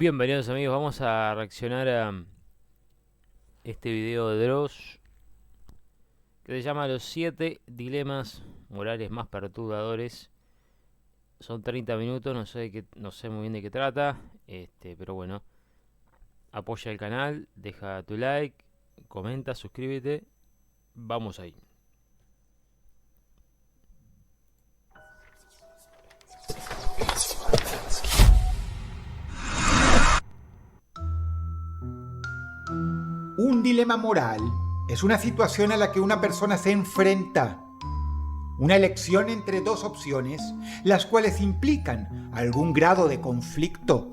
Bienvenidos amigos, vamos a reaccionar a este video de Dross que se llama Los 7 dilemas morales más perturbadores. Son 30 minutos, no sé muy bien de qué trata, pero bueno, apoya el canal, deja tu like, comenta, suscríbete, vamos ahí. Un dilema moral es una situación a la que una persona se enfrenta. Una elección entre dos opciones, las cuales implican algún grado de conflicto.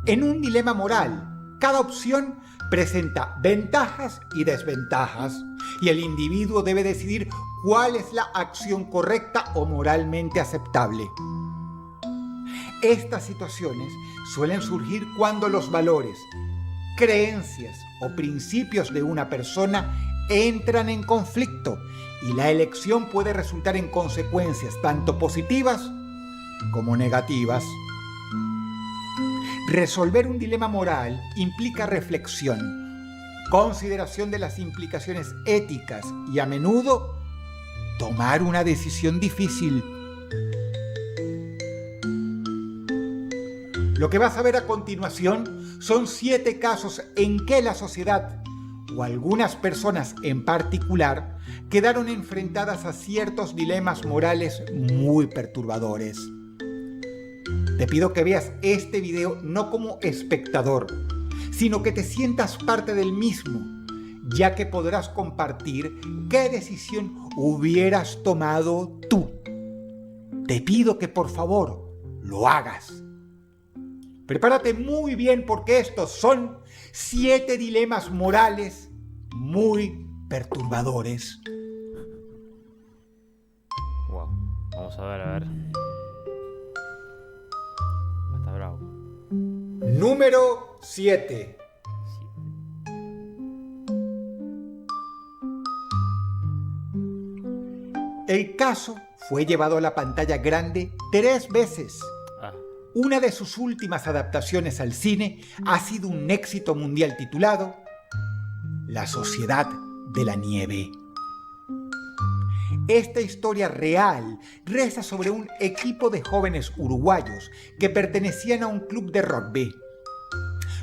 En un dilema moral, cada opción presenta ventajas y desventajas, y el individuo debe decidir cuál es la acción correcta o moralmente aceptable. Estas situaciones suelen surgir cuando los valores, creencias o principios de una persona entran en conflicto y la elección puede resultar en consecuencias tanto positivas como negativas. Resolver un dilema moral implica reflexión, consideración de las implicaciones éticas y a menudo tomar una decisión difícil. Lo que vas a ver a continuación son 7 casos en que la sociedad, o algunas personas en particular, quedaron enfrentadas a ciertos dilemas morales muy perturbadores. Te pido que veas este video no como espectador, sino que te sientas parte del mismo, ya que podrás compartir qué decisión hubieras tomado tú. Te pido que por favor lo hagas. Prepárate muy bien porque estos son 7 dilemas morales muy perturbadores. Wow, vamos a ver. Está bravo. Número 7. El caso fue llevado a la pantalla grande 3 veces. Una de sus últimas adaptaciones al cine ha sido un éxito mundial titulado La Sociedad de la Nieve. Esta historia real reza sobre un equipo de jóvenes uruguayos que pertenecían a un club de rugby.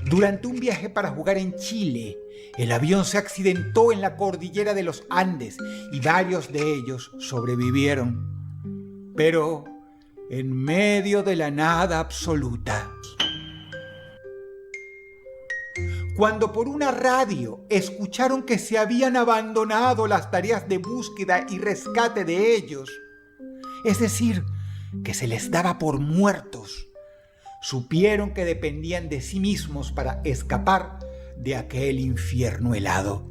Durante un viaje para jugar en Chile, el avión se accidentó en la cordillera de los Andes y varios de ellos sobrevivieron. Pero en medio de la nada absoluta, cuando por una radio escucharon que se habían abandonado las tareas de búsqueda y rescate de ellos, es decir, que se les daba por muertos, supieron que dependían de sí mismos para escapar de aquel infierno helado.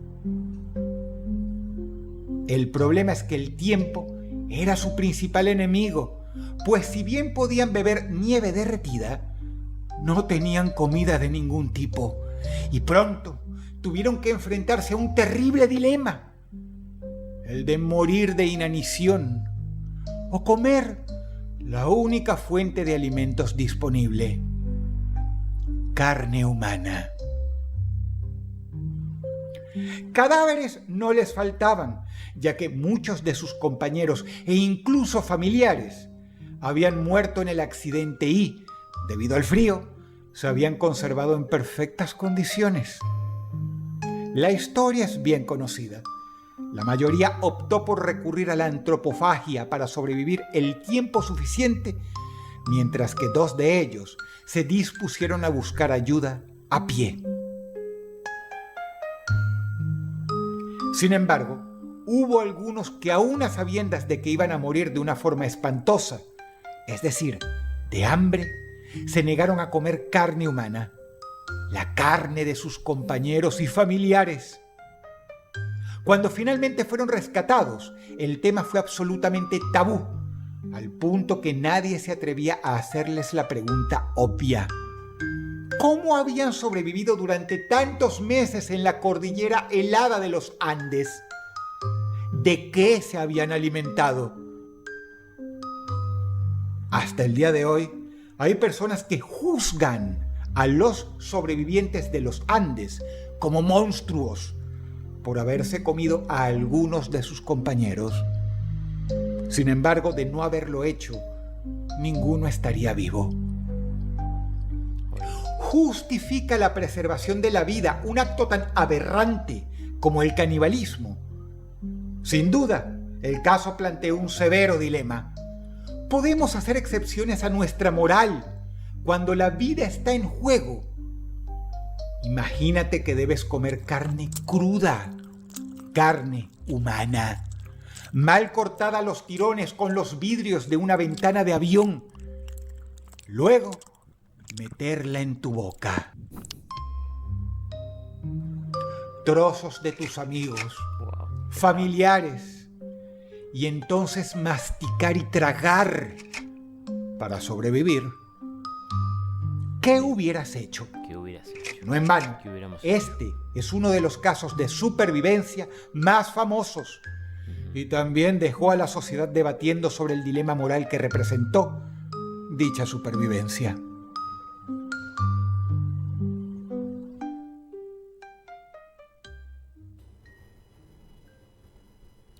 El problema es que el tiempo era su principal enemigo, pues si bien podían beber nieve derretida, no tenían comida de ningún tipo y pronto tuvieron que enfrentarse a un terrible dilema: el de morir de inanición o comer la única fuente de alimentos disponible: carne humana. Cadáveres no les faltaban, ya que muchos de sus compañeros e incluso familiares habían muerto en el accidente y, debido al frío, se habían conservado en perfectas condiciones. La historia es bien conocida. La mayoría optó por recurrir a la antropofagia para sobrevivir el tiempo suficiente, mientras que 2 de ellos se dispusieron a buscar ayuda a pie. Sin embargo, hubo algunos que aún a sabiendas de que iban a morir de una forma espantosa, es decir, de hambre, se negaron a comer carne humana, la carne de sus compañeros y familiares. Cuando finalmente fueron rescatados, el tema fue absolutamente tabú, al punto que nadie se atrevía a hacerles la pregunta obvia: ¿cómo habían sobrevivido durante tantos meses en la cordillera helada de los Andes? ¿De qué se habían alimentado? Hasta el día de hoy, hay personas que juzgan a los sobrevivientes de los Andes como monstruos por haberse comido a algunos de sus compañeros. Sin embargo, de no haberlo hecho, ninguno estaría vivo. Justifica la preservación de la vida un acto tan aberrante como el canibalismo. Sin duda, el caso plantea un severo dilema. Podemos hacer excepciones a nuestra moral cuando la vida está en juego. Imagínate que debes comer carne cruda, carne humana, mal cortada a los tirones con los vidrios de una ventana de avión. Luego, meterla en tu boca. Trozos de tus amigos, familiares, y entonces masticar y tragar para sobrevivir. ¿Qué hubieras hecho? ¿Qué hubieras hecho? No en vano, ¿Qué hubiéramos hecho? este es uno de los casos de supervivencia más famosos y también dejó a la sociedad debatiendo sobre el dilema moral que representó dicha supervivencia.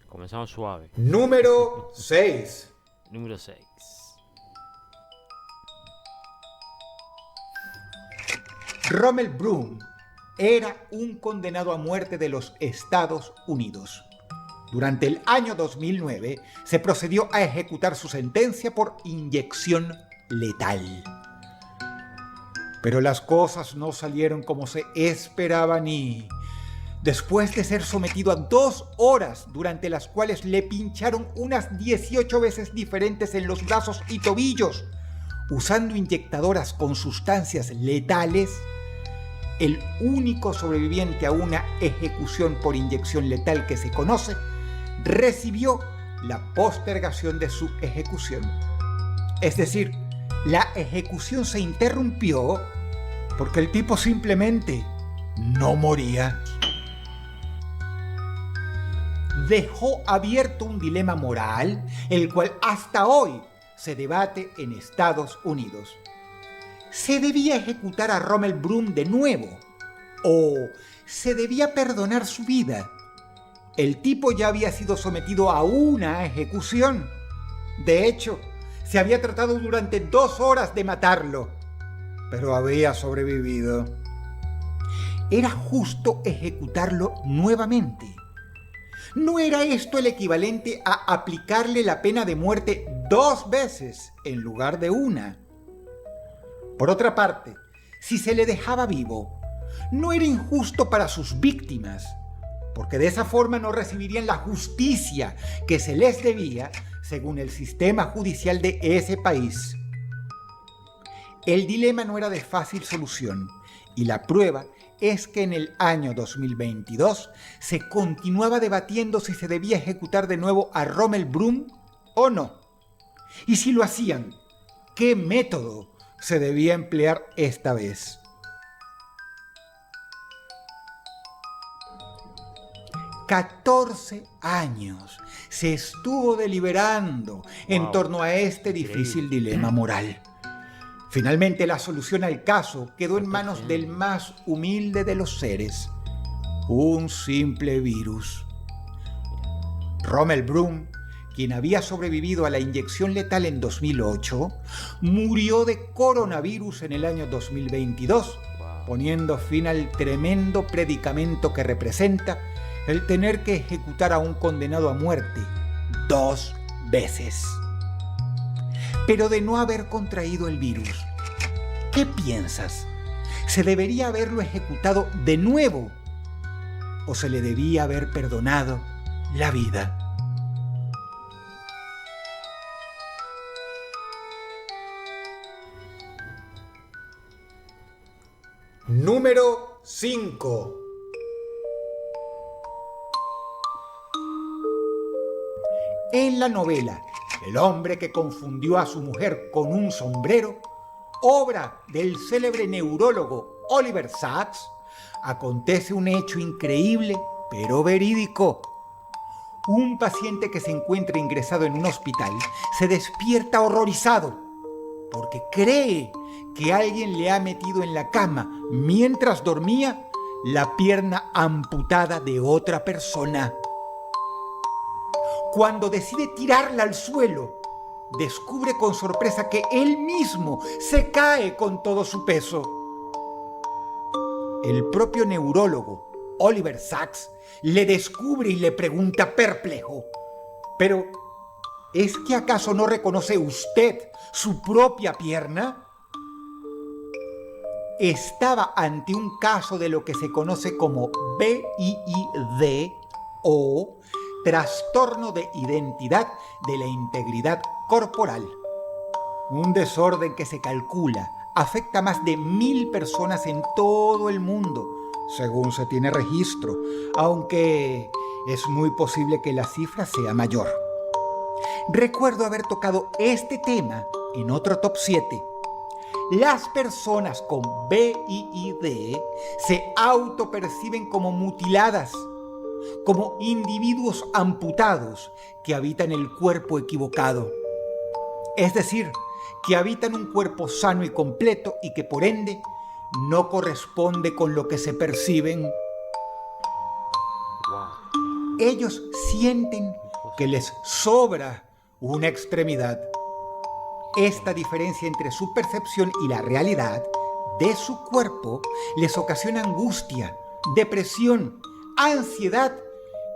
Comenzamos suave. Número 6. Número 6. Rommel Broom era un condenado a muerte de los Estados Unidos. Durante el año 2009 se procedió a ejecutar su sentencia por inyección letal. Pero las cosas no salieron como se esperaban y, después de ser sometido a 2 horas durante las cuales le pincharon unas 18 veces diferentes en los brazos y tobillos, usando inyectadoras con sustancias letales, el único sobreviviente a una ejecución por inyección letal que se conoce, recibió la postergación de su ejecución. Es decir, la ejecución se interrumpió porque el tipo simplemente no moría. Dejó abierto un dilema moral, el cual hasta hoy se debate en Estados Unidos. ¿Se debía ejecutar a Rommel Broom de nuevo? ¿O se debía perdonar su vida? El tipo ya había sido sometido a una ejecución. De hecho, se había tratado durante 2 horas de matarlo, pero había sobrevivido. ¿Era justo ejecutarlo nuevamente? ¿No era esto el equivalente a aplicarle la pena de muerte 2 veces en lugar de una? Por otra parte, si se le dejaba vivo, no era injusto para sus víctimas, porque de esa forma no recibirían la justicia que se les debía según el sistema judicial de ese país. El dilema no era de fácil solución, y la prueba es que en el año 2022 se continuaba debatiendo si se debía ejecutar de nuevo a Rommel Broom o no. Y si lo hacían, ¿qué método se debía emplear esta vez? «14 años se estuvo deliberando en torno a este difícil dilema moral. Finalmente la solución al caso quedó en manos del más humilde de los seres, un simple virus. Rommel Broom, quien había sobrevivido a la inyección letal en 2008, murió de coronavirus en el año 2022, poniendo fin al tremendo predicamento que representa el tener que ejecutar a un condenado a muerte 2 veces. Pero de no haber contraído el virus, ¿qué piensas? ¿Se debería haberlo ejecutado de nuevo? ¿O se le debía haber perdonado la vida? Número 5. En la novela El hombre que confundió a su mujer con un sombrero, obra del célebre neurólogo Oliver Sacks, acontece un hecho increíble pero verídico. Un paciente que se encuentra ingresado en un hospital se despierta horrorizado porque cree que alguien le ha metido en la cama mientras dormía la pierna amputada de otra persona. Cuando decide tirarla al suelo, descubre con sorpresa que él mismo se cae con todo su peso. El propio neurólogo, Oliver Sacks, le descubre y le pregunta perplejo: ¿pero es que acaso no reconoce usted su propia pierna? Estaba ante un caso de lo que se conoce como BIID o trastorno de identidad de la integridad corporal. Un desorden que se calcula afecta a más de 1.000 personas en todo el mundo, según se tiene registro, aunque es muy posible que la cifra sea mayor. Recuerdo haber tocado este tema en otro Top 7. Las personas con BIID se autoperciben como mutiladas, como individuos amputados que habitan el cuerpo equivocado. Es decir, que habitan un cuerpo sano y completo y que por ende no corresponde con lo que se perciben. Ellos sienten que les sobra una extremidad. Esta diferencia entre su percepción y la realidad de su cuerpo les ocasiona angustia, depresión, ansiedad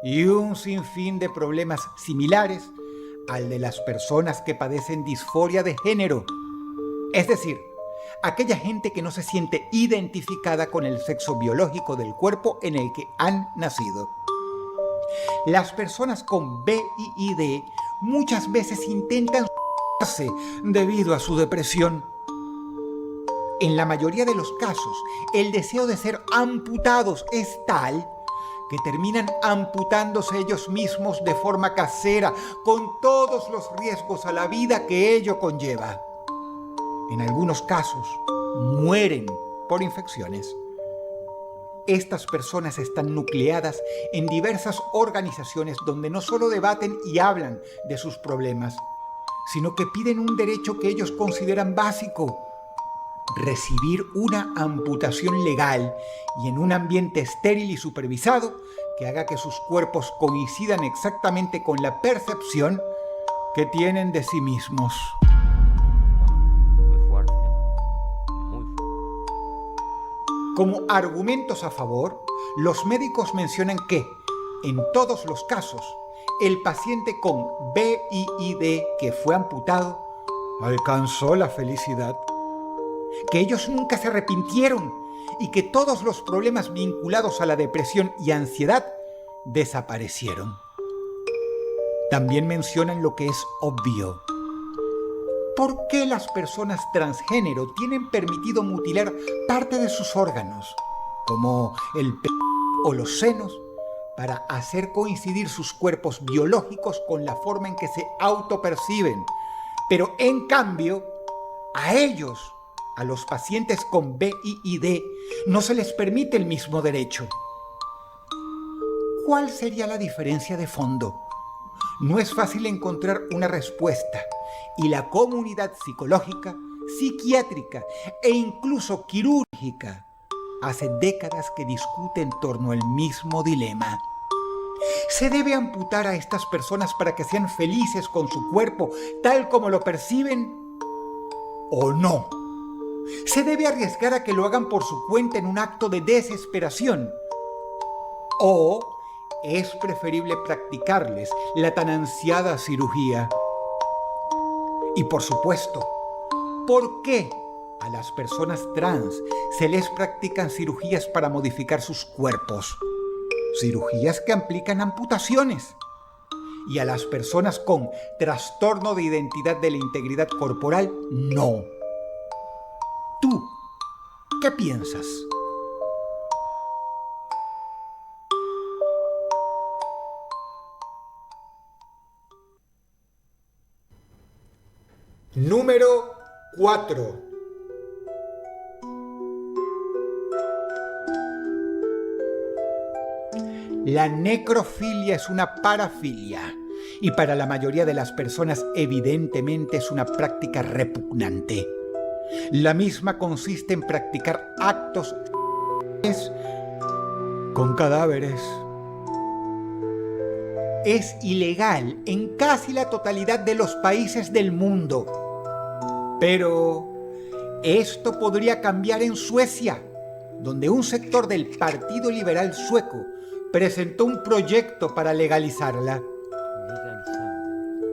y un sinfín de problemas similares al de las personas que padecen disforia de género. Es decir, aquella gente que no se siente identificada con el sexo biológico del cuerpo en el que han nacido. Las personas con BIID muchas veces intentan suicidarse debido a su depresión. En la mayoría de los casos, el deseo de ser amputados es tal que terminan amputándose ellos mismos de forma casera, con todos los riesgos a la vida que ello conlleva. En algunos casos, mueren por infecciones. Estas personas están nucleadas en diversas organizaciones donde no solo debaten y hablan de sus problemas, sino que piden un derecho que ellos consideran básico: recibir una amputación legal y en un ambiente estéril y supervisado que haga que sus cuerpos coincidan exactamente con la percepción que tienen de sí mismos. Muy fuerte. Muy fuerte. Como argumentos a favor, los médicos mencionan que, en todos los casos, el paciente con BIID que fue amputado alcanzó la felicidad, que ellos nunca se arrepintieron y que todos los problemas vinculados a la depresión y ansiedad desaparecieron. También mencionan lo que es obvio: ¿por qué las personas transgénero tienen permitido mutilar parte de sus órganos, como el pene o los senos, para hacer coincidir sus cuerpos biológicos con la forma en que se autoperciben? Pero en cambio, a ellos, a los pacientes con BIID, no se les permite el mismo derecho. ¿Cuál sería la diferencia de fondo? No es fácil encontrar una respuesta, y la comunidad psicológica, psiquiátrica e incluso quirúrgica hace décadas que discute en torno al mismo dilema. ¿Se debe amputar a estas personas para que sean felices con su cuerpo tal como lo perciben? ¿O no? ¿Se debe arriesgar a que lo hagan por su cuenta en un acto de desesperación? ¿O es preferible practicarles la tan ansiada cirugía? Y por supuesto, ¿por qué a las personas trans se les practican cirugías para modificar sus cuerpos? Cirugías que implican amputaciones. Y a las personas con trastorno de identidad de la integridad corporal, no. ¿Tú qué piensas? Número 4. La necrofilia es una parafilia y para la mayoría de las personas evidentemente es una práctica repugnante. La misma consiste en practicar actos con cadáveres. Es ilegal en casi la totalidad de los países del mundo. Pero esto podría cambiar en Suecia, donde un sector del Partido Liberal Sueco presentó un proyecto para legalizarla.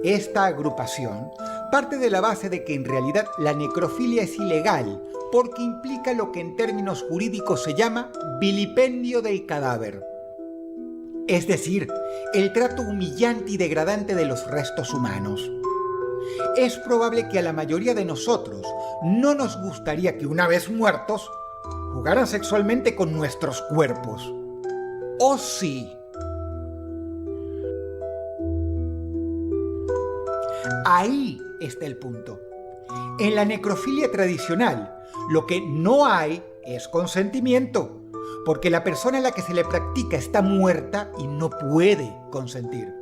Esta agrupación parte de la base de que en realidad la necrofilia es ilegal porque implica lo que en términos jurídicos se llama vilipendio del cadáver. Es decir, el trato humillante y degradante de los restos humanos. Es probable que a la mayoría de nosotros no nos gustaría que una vez muertos jugaran sexualmente con nuestros cuerpos. ¿O sí? Ahí está el punto. En la necrofilia tradicional, lo que no hay es consentimiento, porque la persona a la que se le practica está muerta y no puede consentir.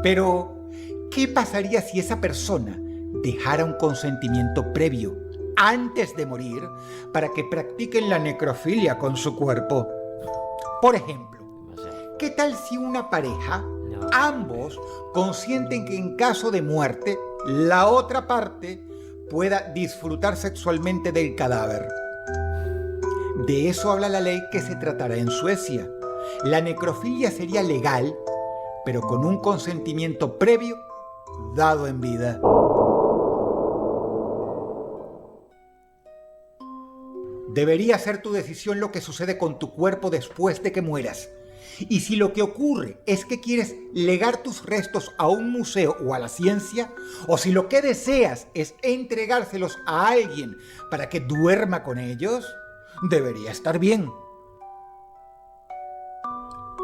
Pero, ¿qué pasaría si esa persona dejara un consentimiento previo antes de morir para que practiquen la necrofilia con su cuerpo? Por ejemplo, ¿qué tal si una pareja, ambos consienten que en caso de muerte, la otra parte pueda disfrutar sexualmente del cadáver? De eso habla la ley que se tratará en Suecia. La necrofilia sería legal, pero con un consentimiento previo dado en vida. Debería ser tu decisión lo que sucede con tu cuerpo después de que mueras. Y si lo que ocurre es que quieres legar tus restos a un museo o a la ciencia, o si lo que deseas es entregárselos a alguien para que duerma con ellos, debería estar bien.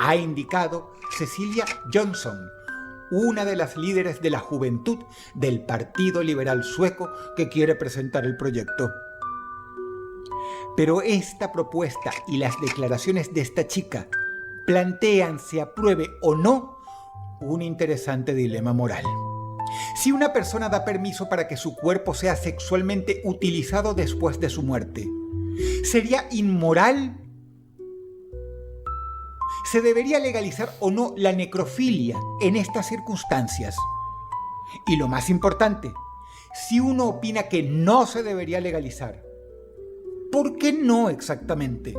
Ha indicado Cecilia Jonsson, una de las líderes de la juventud del Partido Liberal Sueco que quiere presentar el proyecto. Pero esta propuesta y las declaraciones de esta chica plantean, se apruebe o no, un interesante dilema moral. Si una persona da permiso para que su cuerpo sea sexualmente utilizado después de su muerte, ¿sería inmoral? ¿Se debería legalizar o no la necrofilia en estas circunstancias? Y lo más importante, si uno opina que no se debería legalizar, ¿por qué no exactamente?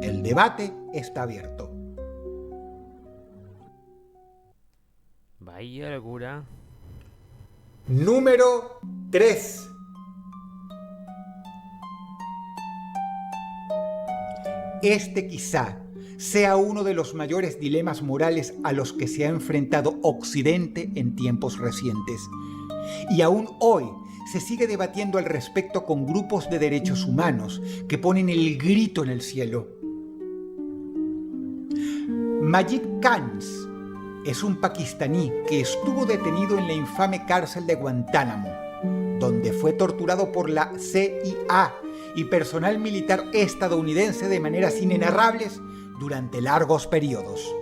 El debate está abierto. Vaya locura. Número 3. Este quizá sea uno de los mayores dilemas morales a los que se ha enfrentado Occidente en tiempos recientes. Y aún hoy se sigue debatiendo al respecto con grupos de derechos humanos que ponen el grito en el cielo. Majid Khan es un pakistaní que estuvo detenido en la infame cárcel de Guantánamo, donde fue torturado por la CIA y personal militar estadounidense de maneras inenarrables durante largos periodos.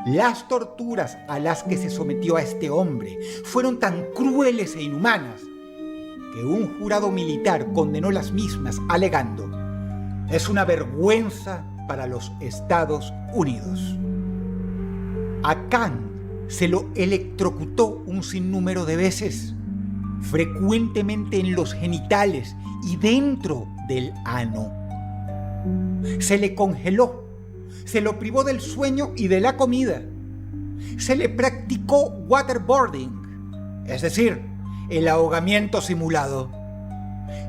Las torturas a las que se sometió a este hombre fueron tan crueles e inhumanas que un jurado militar condenó las mismas alegando: es una vergüenza para los Estados Unidos. A Khan se lo electrocutó un sinnúmero de veces, frecuentemente en los genitales y dentro del ano. Se le congeló, se lo privó del sueño y de la comida. Se le practicó waterboarding, es decir, el ahogamiento simulado.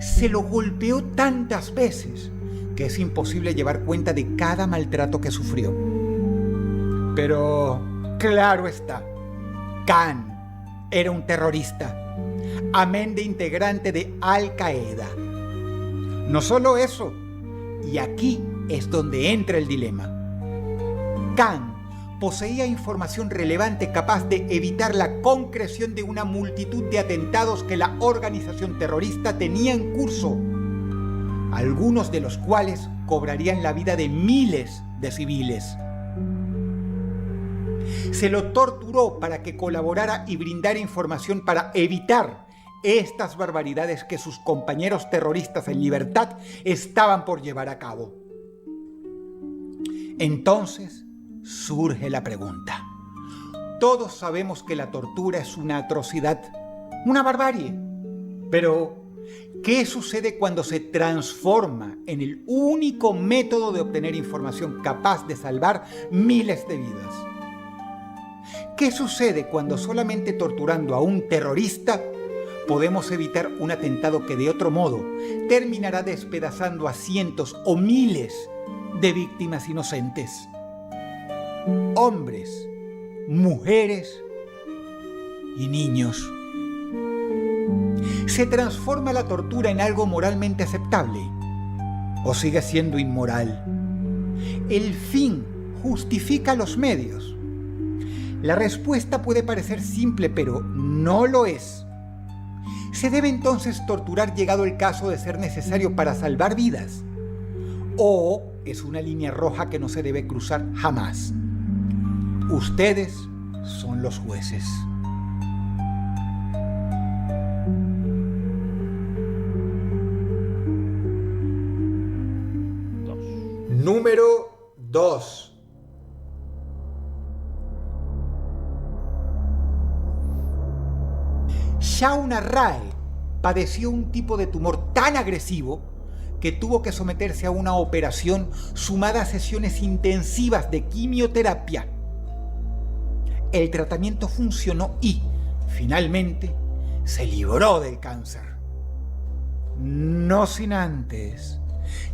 Se lo golpeó tantas veces que es imposible llevar cuenta de cada maltrato que sufrió. Pero, claro está, Khan era un terrorista, amén de integrante de Al-Qaeda. No solo eso, y aquí es donde entra el dilema. Khan poseía información relevante capaz de evitar la concreción de una multitud de atentados que la organización terrorista tenía en curso, algunos de los cuales cobrarían la vida de miles de civiles. Se lo torturó para que colaborara y brindara información para evitar estas barbaridades que sus compañeros terroristas en libertad estaban por llevar a cabo. Entonces surge la pregunta. Todos sabemos que la tortura es una atrocidad, una barbarie. Pero, ¿qué sucede cuando se transforma en el único método de obtener información capaz de salvar miles de vidas? ¿Qué sucede cuando solamente torturando a un terrorista podemos evitar un atentado que de otro modo terminará despedazando a cientos o miles de víctimas inocentes? Hombres, mujeres y niños. ¿Se transforma la tortura en algo moralmente aceptable? ¿O sigue siendo inmoral? ¿El fin justifica los medios? La respuesta puede parecer simple, pero no lo es. ¿Se debe entonces torturar llegado el caso de ser necesario para salvar vidas? ¿O es una línea roja que no se debe cruzar jamás? Ustedes son los jueces. Número 2. Shauna Rae padeció un tipo de tumor tan agresivo que tuvo que someterse a una operación sumada a sesiones intensivas de quimioterapia. El tratamiento funcionó y, finalmente, se libró del cáncer. No sin antes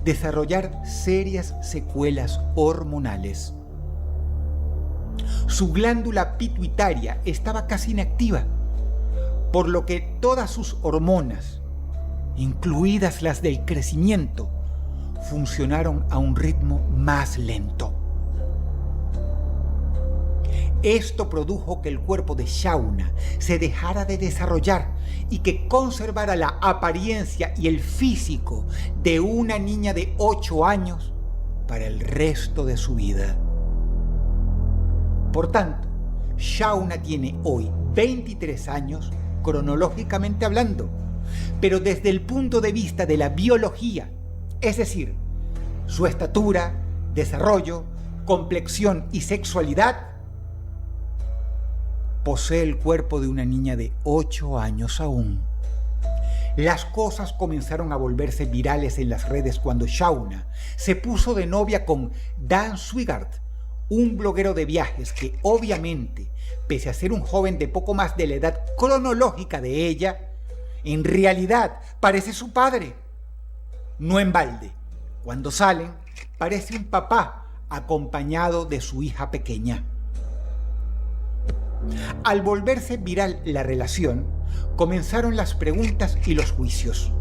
desarrollar serias secuelas hormonales. Su glándula pituitaria estaba casi inactiva, por lo que todas sus hormonas, incluidas las del crecimiento, funcionaron a un ritmo más lento. Esto produjo que el cuerpo de Shauna se dejara de desarrollar y que conservara la apariencia y el físico de una niña de 8 años para el resto de su vida. Por tanto, Shauna tiene hoy 23 años cronológicamente hablando, pero desde el punto de vista de la biología, es decir, su estatura, desarrollo, complexión y sexualidad, posee el cuerpo de una niña de 8 años aún. Las cosas comenzaron a volverse virales en las redes cuando Shauna se puso de novia con Dan Swigart, un bloguero de viajes que obviamente, pese a ser un joven de poco más de la edad cronológica de ella, en realidad parece su padre. No en balde, cuando salen, parece un papá acompañado de su hija pequeña. Al volverse viral la relación, comenzaron las preguntas y los juicios.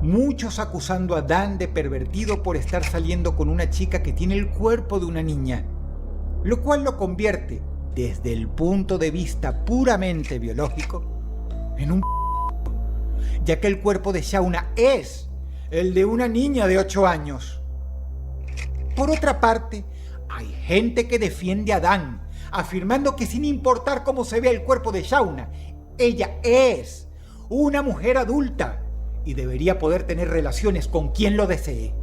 Muchos acusando a Dan de pervertido por estar saliendo con una chica que tiene el cuerpo de una niña, lo cual lo convierte, desde el punto de vista puramente biológico, en un ya que el cuerpo de Shauna es el de una niña de 8 años. Por otra parte, hay gente que defiende a Dan, afirmando que sin importar cómo se vea el cuerpo de Shauna, ella es una mujer adulta y debería poder tener relaciones con quien lo desee.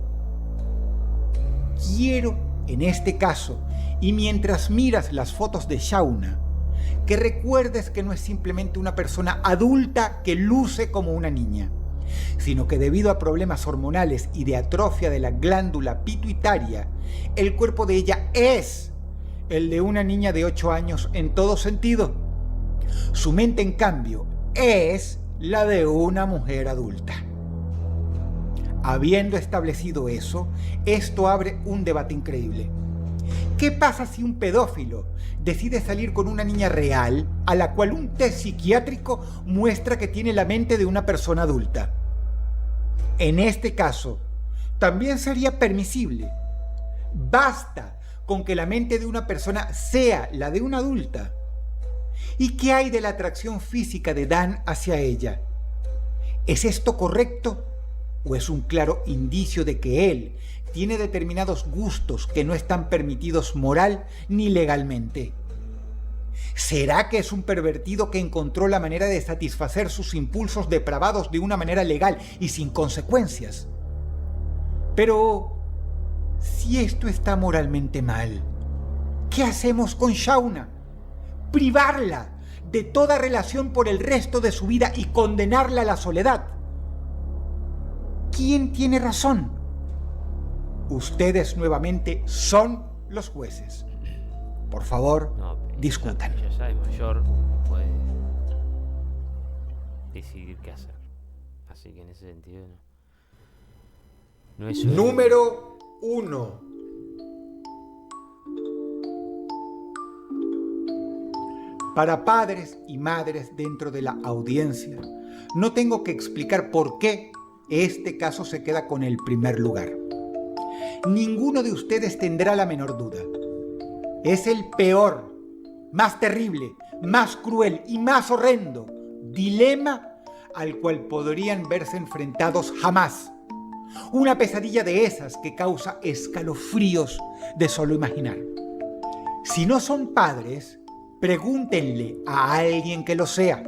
Quiero, en este caso, y mientras miras las fotos de Shauna, que recuerdes que no es simplemente una persona adulta que luce como una niña, sino que debido a problemas hormonales y de atrofia de la glándula pituitaria, el cuerpo de ella es el de una niña de 8 años en todo sentido. Su mente, en cambio, es la de una mujer adulta. Habiendo establecido eso, esto abre un debate increíble. ¿Qué pasa si un pedófilo decide salir con una niña real a la cual un test psiquiátrico muestra que tiene la mente de una persona adulta? En este caso, también sería permisible. Basta con que la mente de una persona sea la de una adulta. ¿Y qué hay de la atracción física de Dan hacia ella? ¿Es esto correcto? ¿O es un claro indicio de que él tiene determinados gustos que no están permitidos moral ni legalmente? ¿Será que es un pervertido que encontró la manera de satisfacer sus impulsos depravados de una manera legal y sin consecuencias? Pero, si esto está moralmente mal, ¿qué hacemos con Shauna? ¿Privarla de toda relación por el resto de su vida y condenarla a la soledad? ¿Quién tiene razón? Ustedes nuevamente son los jueces. Por favor, discutan. Ya sabe, mayor puede decidir qué hacer. Así que en ese sentido no es Número 1. Para padres y madres dentro de la audiencia, no tengo que explicar por qué este caso se queda con el primer lugar. Ninguno de ustedes tendrá la menor duda. Es el peor, más terrible, más cruel y más horrendo dilema al cual podrían verse enfrentados jamás. Una pesadilla de esas que causa escalofríos de solo imaginar. Si no son padres, pregúntenle a alguien que lo sea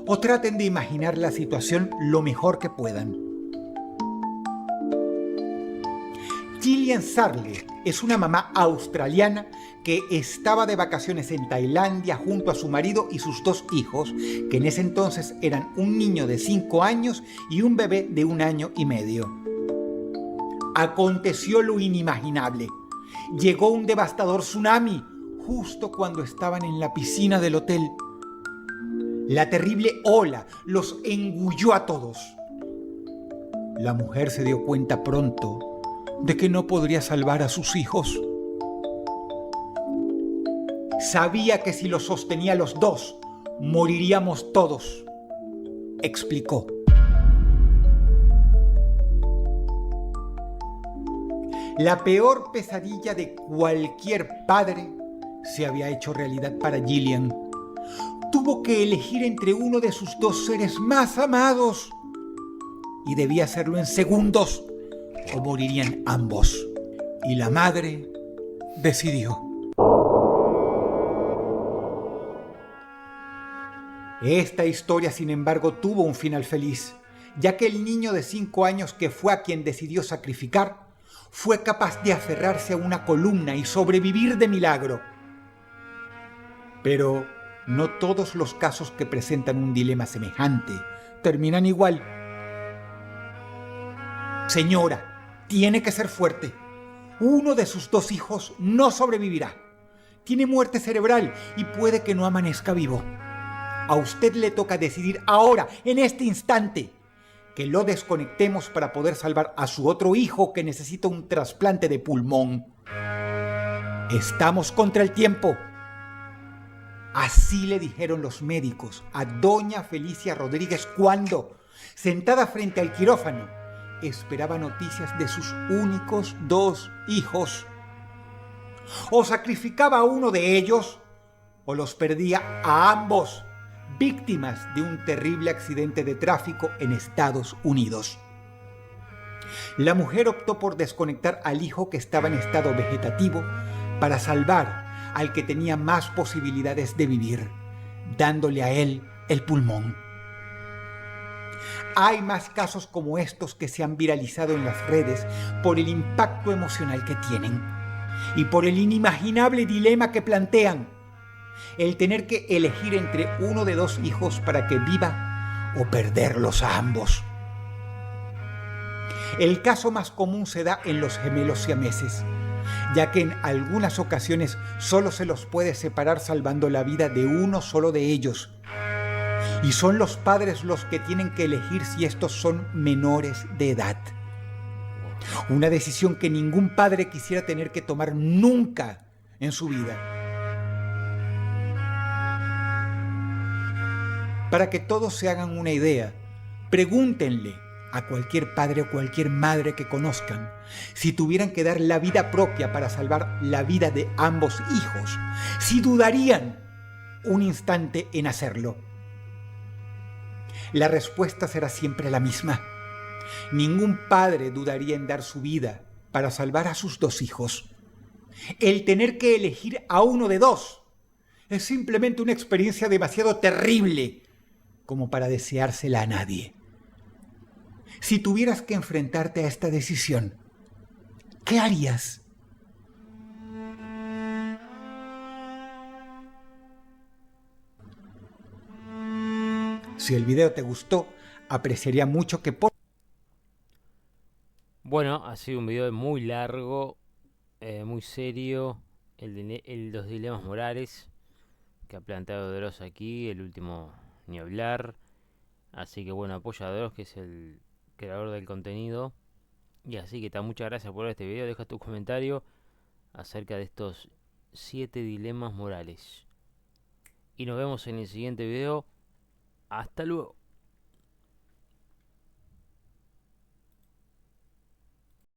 o traten de imaginar la situación lo mejor que puedan. Gillian Sarle es una mamá australiana que estaba de vacaciones en Tailandia junto a su marido y sus 2 hijos, que en ese entonces eran un niño de 5 años y un bebé de 1 año y medio. Aconteció lo inimaginable. Llegó un devastador tsunami justo cuando estaban en la piscina del hotel. La terrible ola los engulló a todos. La mujer se dio cuenta pronto de que no podría salvar a sus hijos. Sabía que si los sostenía los 2, moriríamos todos, explicó. La peor pesadilla de cualquier padre se había hecho realidad para Gillian. Tuvo que elegir entre uno de sus 2 seres más amados y debía hacerlo en segundos o morirían ambos. Y la madre decidió. Esta historia, sin embargo, tuvo un final feliz, ya que el niño de 5 años que fue a quien decidió sacrificar fue capaz de aferrarse a una columna y sobrevivir de milagro. Pero no todos los casos que presentan un dilema semejante terminan igual. Señora, tiene que ser fuerte. Uno de sus 2 hijos no sobrevivirá. Tiene muerte cerebral y puede que no amanezca vivo. A usted le toca decidir ahora, en este instante, que lo desconectemos para poder salvar a su otro hijo que necesita un trasplante de pulmón. Estamos contra el tiempo. Así le dijeron los médicos a doña Felicia Rodríguez cuando, sentada frente al quirófano, esperaba noticias de sus únicos 2 hijos. O sacrificaba a uno de ellos o los perdía a ambos, víctimas de un terrible accidente de tráfico en Estados Unidos. La mujer optó por desconectar al hijo que estaba en estado vegetativo para salvar al que tenía más posibilidades de vivir, dándole a él el pulmón. Hay más casos como estos que se han viralizado en las redes por el impacto emocional que tienen y por el inimaginable dilema que plantean: el tener que elegir entre uno de 2 hijos para que viva o perderlos a ambos. El caso más común se da en los gemelos siameses, ya que en algunas ocasiones solo se los puede separar salvando la vida de uno solo de ellos. Y son los padres los que tienen que elegir si estos son menores de edad. Una decisión que ningún padre quisiera tener que tomar nunca en su vida. Para que todos se hagan una idea, pregúntenle a cualquier padre o cualquier madre que conozcan si tuvieran que dar la vida propia para salvar la vida de ambos hijos, si dudarían un instante en hacerlo. La respuesta será siempre la misma: Ningún padre dudaría en dar su vida para salvar a sus 2 hijos. El tener que elegir a uno de 2 es simplemente una experiencia demasiado terrible como para deseársela a nadie. Si tuvieras que enfrentarte a esta decisión, ¿qué harías? Si el video te gustó, apreciaría mucho que Bueno, ha sido un video muy largo, muy serio. Los dilemas morales que ha planteado Dross aquí, el último ni hablar. Así que bueno, apoya a Dross, que es el creador del contenido. Y así que muchas gracias por ver este video. Deja tu comentario acerca de estos 7 dilemas morales. Y nos vemos en el siguiente video. Hasta luego.